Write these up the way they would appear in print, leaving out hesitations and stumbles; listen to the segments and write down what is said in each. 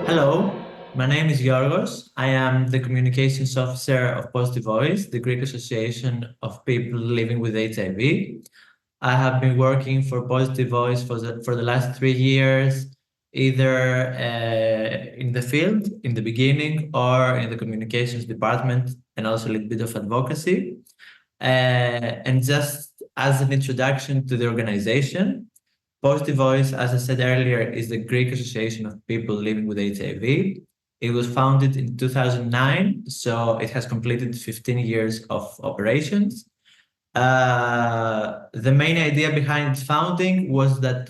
Hello, my name is Yorgos. I am the Communications Officer of Positive Voice, the Greek Association of People Living with HIV. I have been working for Positive Voice for the last 3 years, either in the field in the beginning or in the communications department, and also a little bit of advocacy. And just as an introduction to the organization, Positive Voice, as I said earlier, is the Greek Association of People Living with HIV. It was founded in 2009, so it has completed 15 years of operations. The main idea behind its founding was that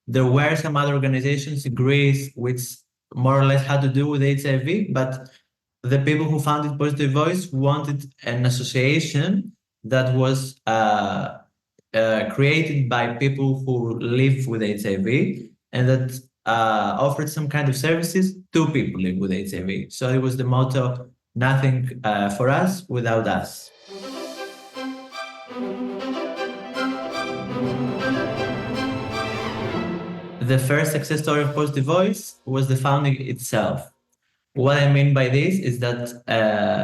there were some other organizations in Greece which more or less had to do with HIV, but the people who founded Positive Voice wanted an association that was created by people who live with HIV and that offered some kind of services to people living with HIV. So it was the motto, nothing for us without us. The first success story of Positive Voice was the founding itself. What I mean by this is that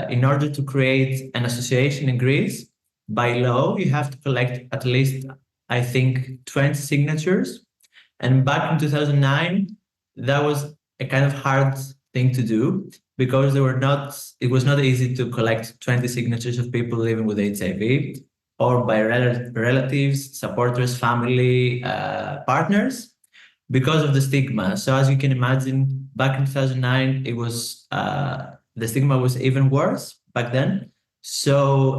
in order to create an association in Greece, by law, you have to collect at least, I think, 20 signatures. And back in 2009, that was a kind of hard thing to do because it was not easy to collect 20 signatures of people living with HIV or by relatives, supporters, family, partners, because of the stigma. So as you can imagine, back in 2009, it was the stigma was even worse back then. So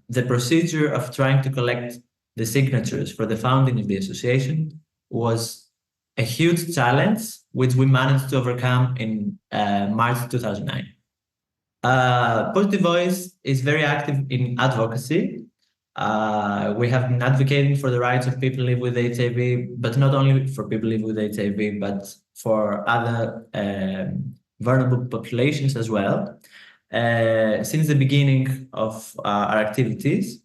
the procedure of trying to collect the signatures for the founding of the association was a huge challenge, which we managed to overcome in March 2009. Positive Voice is very active in advocacy. We have been advocating for the rights of people living with HIV, but not only for people living with HIV, but for other vulnerable populations as well. Since the beginning of our activities,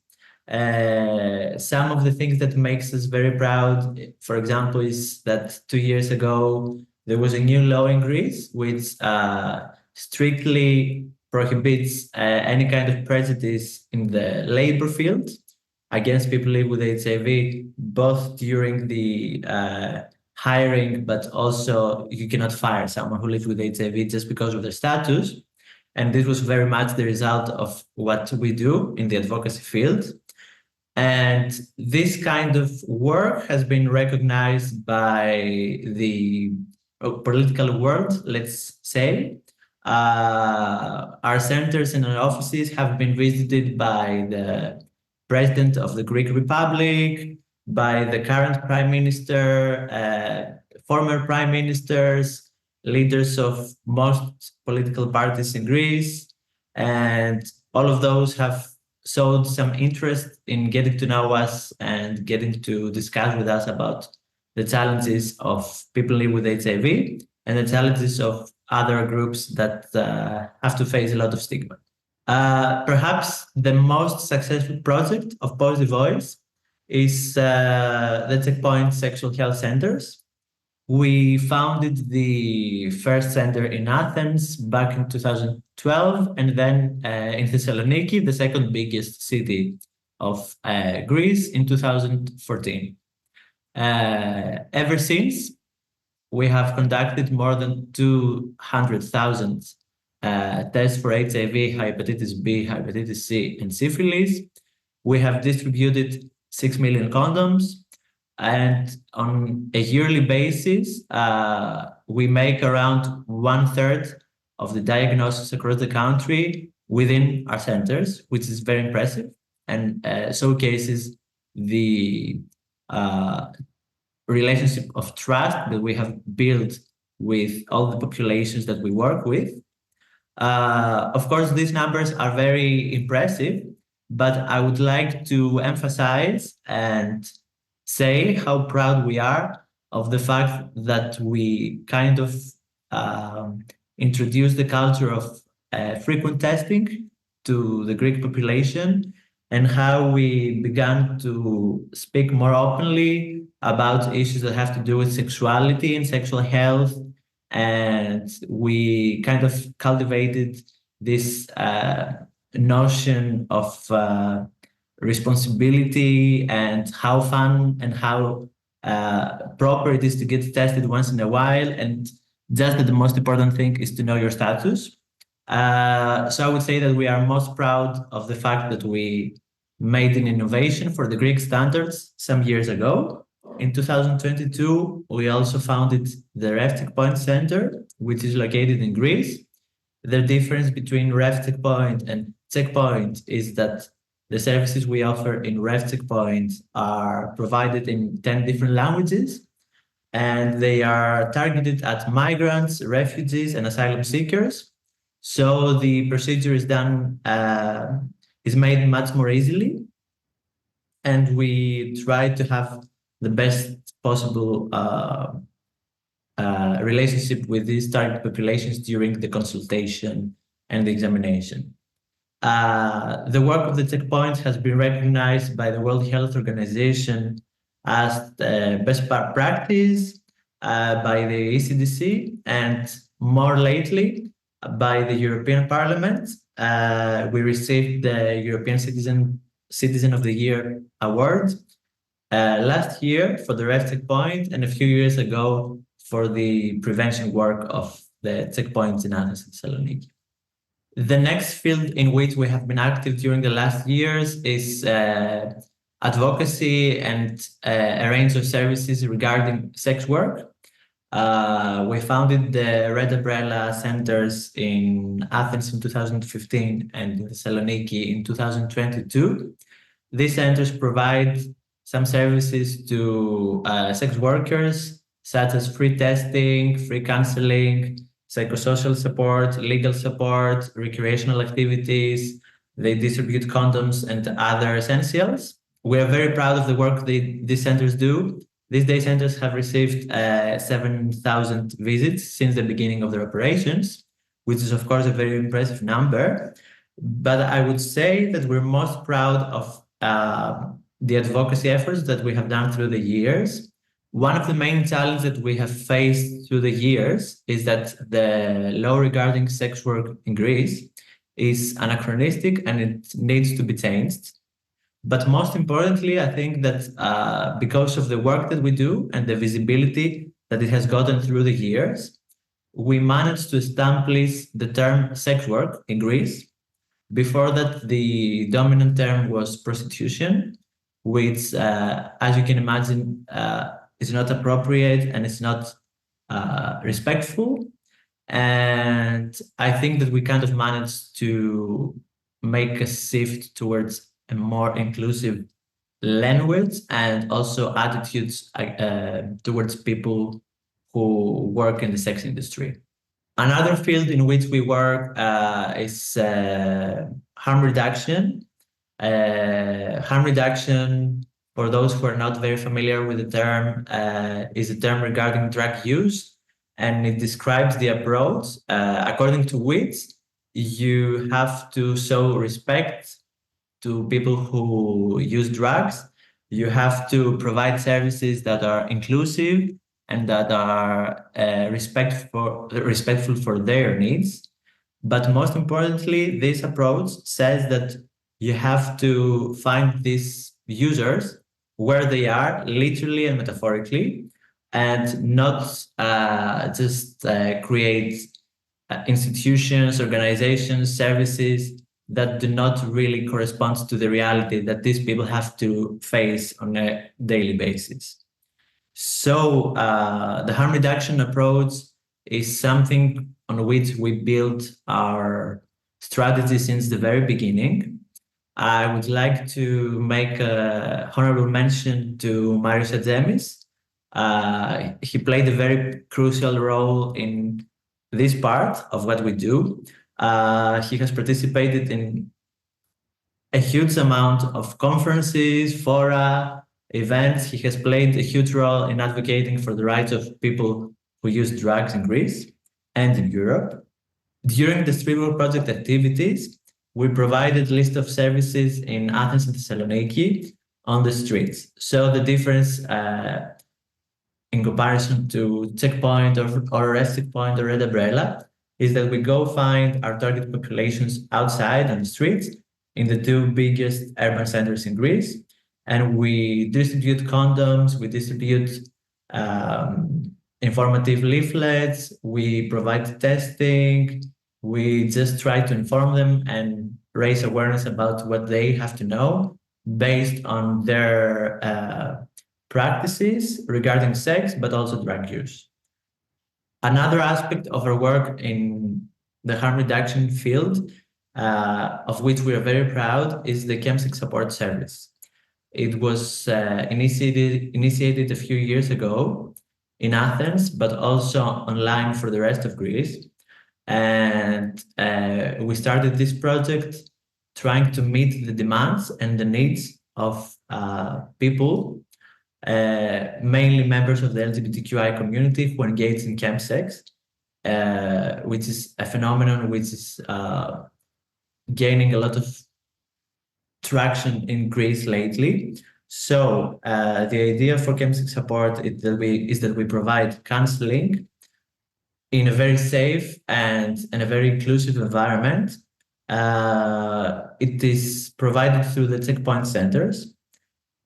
some of the things that makes us very proud, for example, is that 2 years ago, there was a new law in Greece which strictly prohibits any kind of prejudice in the labor field against people living with HIV, both during the hiring, but also you cannot fire someone who lives with HIV just because of their status. And this was very much the result of what we do in the advocacy field. And this kind of work has been recognized by the political world, let's say. Our centers and our offices have been visited by the President of the Greek Republic, by the current Prime Minister, former Prime Ministers, leaders of most political parties in Greece, and all of those have showed some interest in getting to know us and getting to discuss with us about the challenges of people living with HIV and the challenges of other groups that have to face a lot of stigma. Perhaps the most successful project of Positive Voice is the Checkpoint Sexual Health Centers. We founded the first center in Athens back in 2012, and then in Thessaloniki, the second biggest city of Greece, in 2014. Ever since, we have conducted more than 200,000 tests for HIV, hepatitis B, hepatitis C, and syphilis. We have distributed 6 million condoms. And on a yearly basis, we make around 1/3 of the diagnosis across the country within our centers, which is very impressive and showcases the relationship of trust that we have built with all the populations that we work with. Of course, these numbers are very impressive, but I would like to emphasize and say how proud we are of the fact that we kind of introduced the culture of frequent testing to the Greek population. and how we began to speak more openly about issues that have to do with sexuality and sexual health. And we kind of cultivated this notion of responsibility and how fun and how proper it is to get tested once in a while, and just that the most important thing is to know your status. So I would say that we are most proud of the fact that we made an innovation for the Greek standards some years ago. In 2022, we also founded the Ref Checkpoint Center, which is located in Greece. The difference between Ref Checkpoint and Checkpoint is that the services we offer in Ref Checkpoint are provided in 10 different languages, and they are targeted at migrants, refugees, and asylum seekers. So the procedure is done, is made much more easily, and we try to have the best possible relationship with these target populations during the consultation and the examination. The work of the checkpoints has been recognized by the World Health Organization as best practice, by the ECDC, and more lately by the European Parliament. We received the European Citizen of the Year award last year for the Ref Checkpoint, and a few years ago for the prevention work of the checkpoints in Athens and Thessaloniki. The next field in which we have been active during the last years is advocacy and a range of services regarding sex work. We founded the Red Umbrella Centers in Athens in 2015 and in Thessaloniki in 2022. These centers provide some services to sex workers, such as free testing, free counseling, psychosocial support, legal support, recreational activities. They distribute condoms and other essentials. We are very proud of the work these centers do. These day centers have received 7,000 visits since the beginning of their operations, which is of course a very impressive number. But I would say that we're most proud of the advocacy efforts that we have done through the years. One of the main challenges that we have faced through the years is that the law regarding sex work in Greece is anachronistic and it needs to be changed. But most importantly, I think that because of the work that we do and the visibility that it has gotten through the years, we managed to establish the term sex work in Greece. Before that, the dominant term was prostitution, which, as you can imagine, is not appropriate and it's not respectful. And I think that we kind of managed to make a shift towards a more inclusive language and also attitudes towards people who work in the sex industry. Another field in which we work is harm reduction. Harm reduction, for those who are not very familiar with the term, is a term regarding drug use, and it describes the approach according to which you have to show respect to people who use drugs. You have to provide services that are inclusive and that are respectful for their needs. But most importantly, this approach says that you have to find these users where they are, literally and metaphorically, and not just create institutions, organizations, services that do not really correspond to the reality that these people have to face on a daily basis. So the harm reduction approach is something on which we built our strategy since the very beginning. I would like to make a honorable mention to Marios Adzemis. He played a very crucial role in this part of what we do. He has participated in a huge amount of conferences, fora, events. He has played a huge role in advocating for the rights of people who use drugs in Greece and in Europe. During the Streetwork Project activities, we provided a list of services in Athens and Thessaloniki on the streets. So the difference in comparison to Checkpoint or Resting Point or Red Umbrella is that we go find our target populations outside on the streets in the two biggest urban centers in Greece, and we distribute condoms, we distribute informative leaflets, we provide testing, we just try to inform them and raise awareness about what they have to know based on their practices regarding sex, but also drug use. Another aspect of our work in the harm reduction field, of which we are very proud, is the chemsex support service. It was initiated a few years ago in Athens, but also online for the rest of Greece. And we started this project trying to meet the demands and the needs of people, mainly members of the LGBTQI community who engage in chemsex, which is a phenomenon which is gaining a lot of traction in Greece lately. So the idea for chemsex support is that we provide counseling in a very safe and a very inclusive environment. It is provided through the Checkpoint centers,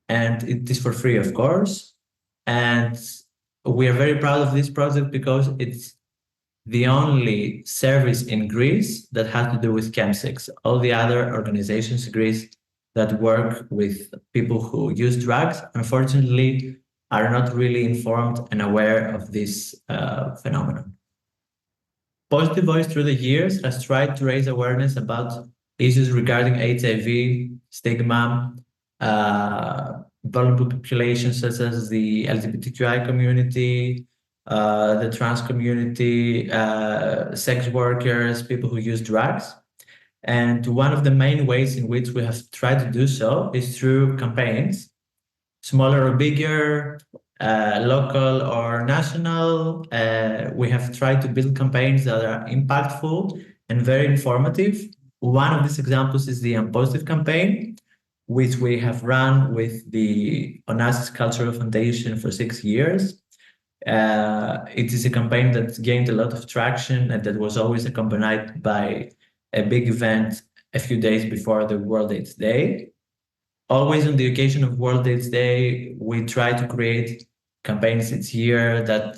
and it is for free, of course. And we are very proud of this project because it's the only service in Greece that has to do with chemsex. All the other organizations in Greece that work with people who use drugs, unfortunately, are not really informed and aware of this phenomenon. Positive Voice through the years has tried to raise awareness about issues regarding HIV, stigma, vulnerable populations such as the LGBTQI community, the trans community, sex workers, people who use drugs. And one of the main ways in which we have tried to do so is through campaigns, smaller or bigger, local or national. We have tried to build campaigns that are impactful and very informative. One of these examples is the I'm Positive campaign, which we have run with the Onassis Cultural Foundation for 6 years. It is a campaign that gained a lot of traction and that was always accompanied by a big event a few days before the World AIDS Day. Always on the occasion of World AIDS Day, we try to create campaigns each year that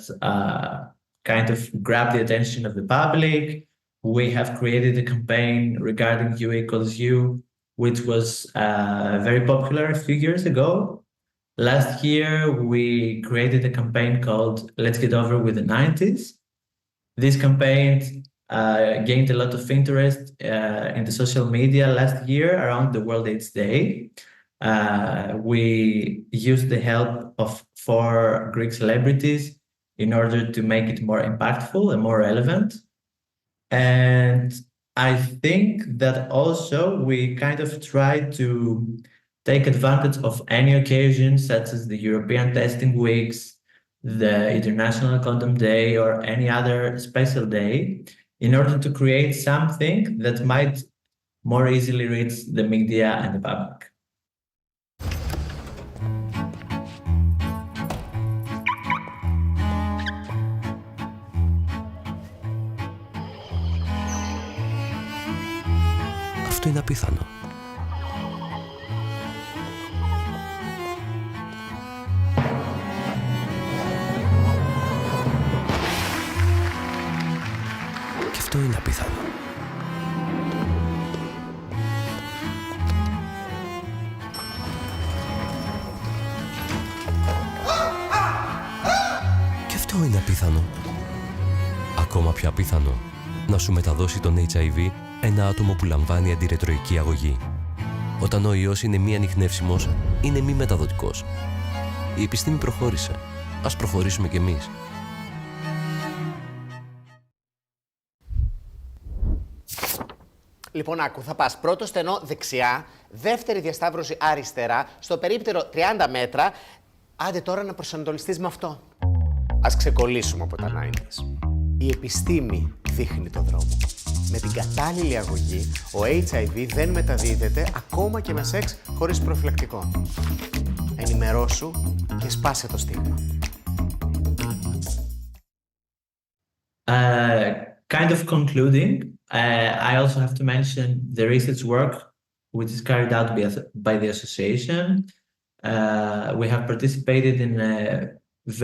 kind of grab the attention of the public. We have created a campaign regarding U equals U, which was very popular a few years ago. Last year, we created a campaign called Let's Get Over with the 90s. This campaign gained a lot of interest in the social media last year around the World AIDS Day. We used the help of 4 Greek celebrities in order to make it more impactful and more relevant. And I think that also we kind of try to take advantage of any occasion, such as the European Testing Weeks, the International Condom Day, or any other special day, in order to create something that might more easily reach the media and the public. Αυτό είναι απίθανο. Και αυτό είναι απίθανο. Και αυτό είναι απίθανο. Ακόμα πιο απίθανο να σου μεταδώσει τον HIV ένα άτομο που λαμβάνει αντιρετροϊκή αγωγή. Όταν ο ιός είναι μη ανιχνεύσιμος, είναι μη μεταδοτικός. Η επιστήμη προχώρησε. Ας προχωρήσουμε κι εμείς. Λοιπόν, άκου, θα πας πρώτο στενό δεξιά, δεύτερη διασταύρωση αριστερά, στο περίπτερο 30 μέτρα. Άντε τώρα να προσανατολιστείς με αυτό. Ας ξεκολλήσουμε από τα 90's. Η επιστήμη δείχνει το δρόμο. Με την κατάλληλη αγωγή, ο HIV δεν μεταδίδεται ακόμα και με σεξ χωρίς προφυλακτικό. Ενημερώσου και σπάσε το στίγμα. Kind of concluding, I also have to mention the research work which is carried out by the association. We have participated in a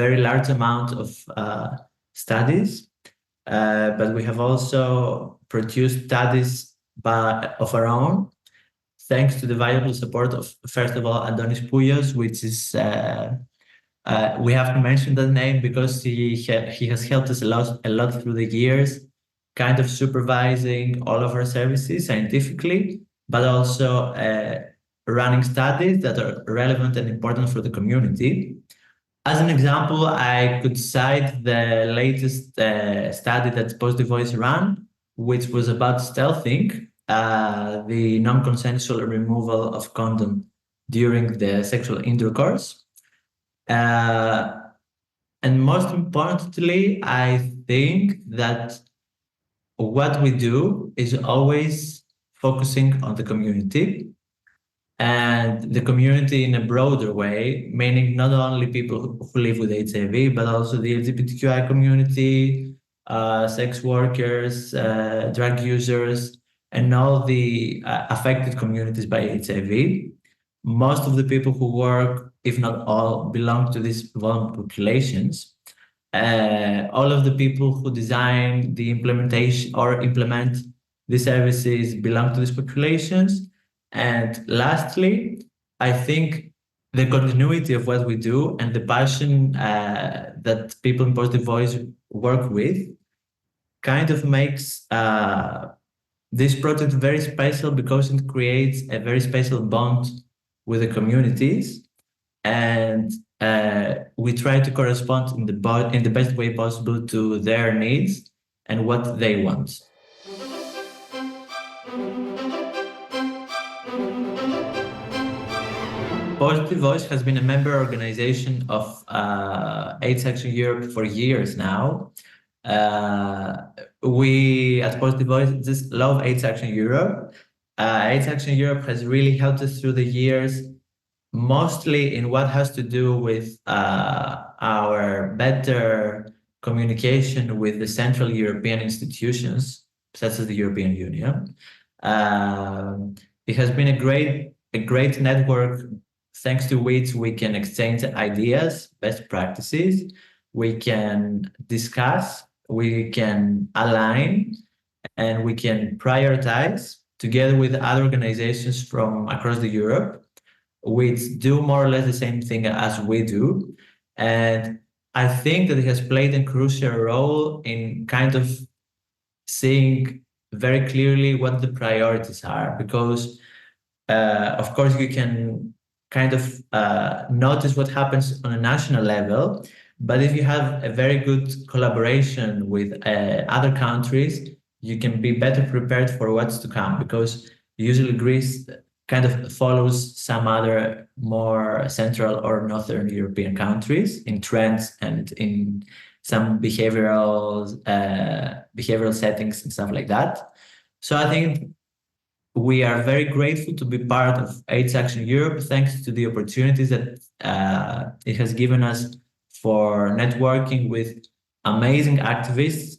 very large amount of studies, but we have also produced studies of our own, thanks to the valuable support of, first of all, Antonis Poulios, which is we have to mention that name because he has helped us a lot through the years, kind of supervising all of our services scientifically, but also running studies that are relevant and important for the community. As an example, I could cite the latest study that Positive Voice ran, which was about stealthing, the non-consensual removal of condom during the sexual intercourse. And most importantly, I think that what we do is always focusing on the community, and the community in a broader way, meaning not only people who live with HIV, but also the LGBTQI community, sex workers, drug users, and all the affected communities by HIV. Most of the people who work, if not all, belong to these vulnerable populations. All of the people who design the implementation or implement the services belong to these populations. And lastly, I think the continuity of what we do and the passion that people in Positive Voice work with kind of makes this project very special because it creates a very special bond with the communities, and we try to correspond in the best way possible to their needs and what they want. Positive Voice has been a member organization of AIDS Action Europe for years now. We at Positive Voice just love AIDS Action Europe. AIDS Action Europe has really helped us through the years, mostly in what has to do with our better communication with the Central European institutions, such as the European Union. It has been a great network thanks to which we can exchange ideas, best practices, we can discuss, we can align, and we can prioritize together with other organizations from across the Europe, which do more or less the same thing as we do. And I think that it has played a crucial role in kind of seeing very clearly what the priorities are, because of course you can kind of notice what happens on a national level, but if you have a very good collaboration with other countries, you can be better prepared for what's to come, because usually Greece kind of follows some other more Central or Northern European countries in trends and in some behavioral settings and stuff like that. So I think we are very grateful to be part of AIDS Action Europe, thanks to the opportunities that it has given us for networking with amazing activists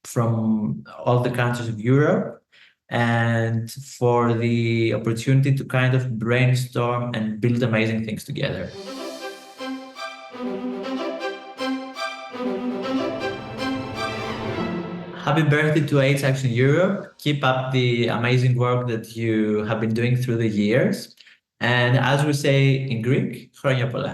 from all the countries of Europe, and for the opportunity to kind of brainstorm and build amazing things together. Happy birthday to AIDS Action Europe. Keep up the amazing work that you have been doing through the years. And as we say in Greek, χρόνια πολλά.